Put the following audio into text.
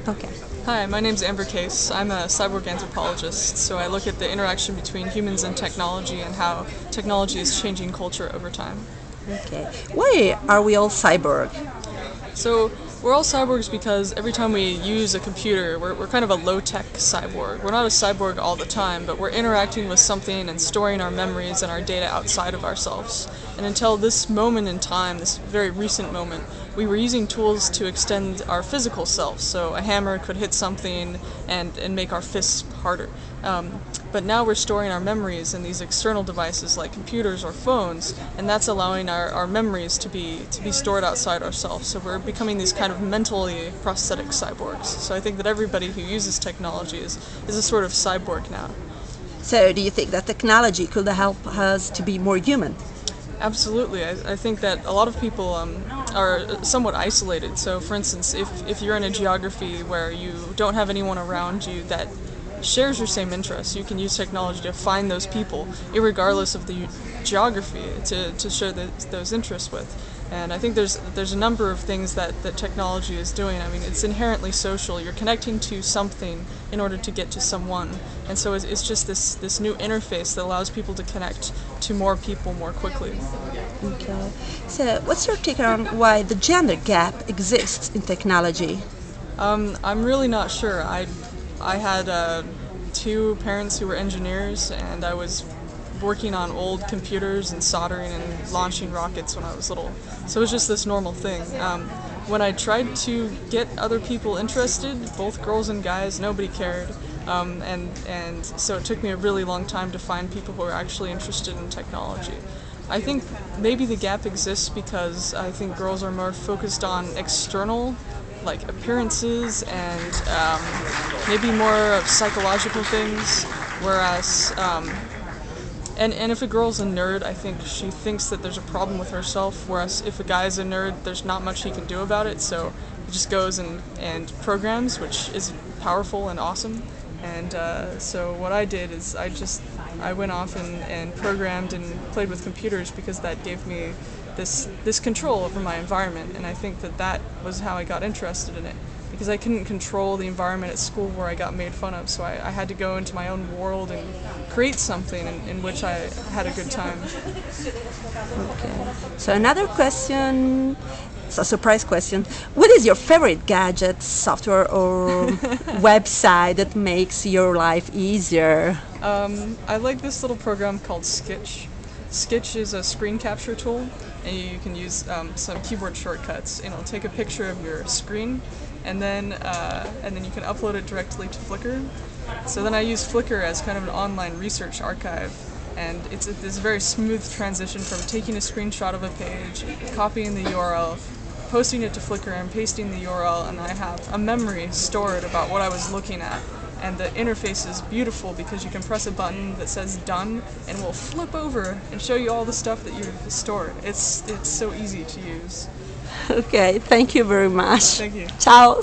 Okay. Hi, my name's Amber Case. I'm a cyborg anthropologist, so I look at the interaction between humans and technology and how technology is changing culture over time. Okay. Why are we all cyborg? So we're all cyborgs because every time we use a computer, we're kind of a low-tech cyborg. We're not a cyborg all the time, but we're interacting with something and storing our memories and our data outside of ourselves. And until this moment in time, this very recent moment, we were using tools to extend our physical self. So a hammer could hit something and make our fists harder. But now we're storing our memories in these external devices like computers or phones, and that's allowing our memories to be stored outside ourselves. So we're becoming these kind of mentally prosthetic cyborgs. So I think that everybody who uses technology is a sort of cyborg now. So do you think that technology could help us to be more human? Absolutely. I think that a lot of people are somewhat isolated. So for instance, if you're in a geography where you don't have anyone around you that shares your same interests, you can use technology to find those people, irregardless of the geography, to share those interests with. And I think there's a number of things that technology is doing. I mean, it's inherently social. You're connecting to something in order to get to someone. And so it's just this new interface that allows people to connect to more people more quickly. Okay. So what's your take on why the gender gap exists in technology? I'm really not sure. I had two parents who were engineers, and I was working on old computers and soldering and launching rockets when I was little. So it was just this normal thing. When I tried to get other people interested, both girls and guys, nobody cared. And so it took me a really long time to find people who are actually interested in technology. I think maybe the gap exists because I think girls are more focused on external like appearances and maybe more of psychological things, whereas and if a girl's a nerd, I think she thinks that there's a problem with herself, whereas if a guy's a nerd, there's not much he can do about it, so he just goes and programs, which is powerful and awesome. And so what I did is I went off and programmed and played with computers because that gave me this control over my environment, and I think that was how I got interested in it, because I couldn't control the environment at school where I got made fun of, so I had to go into my own world and create something in which I had a good time. Okay. So another question, it's a surprise question. What is your favorite gadget, software or website that makes your life easier? I like this little program called Skitch. Skitch is a screen capture tool, and you can use some keyboard shortcuts, and it'll take a picture of your screen, and then you can upload it directly to Flickr. So then I use Flickr as kind of an online research archive, and it's this very smooth transition from taking a screenshot of a page, copying the URL, posting it to Flickr, and pasting the URL, and I have a memory stored about what I was looking at. And the interface is beautiful because you can press a button that says done and it will flip over and show you all the stuff that you've stored. It's so easy to use. Okay, thank you very much. Thank you. Ciao.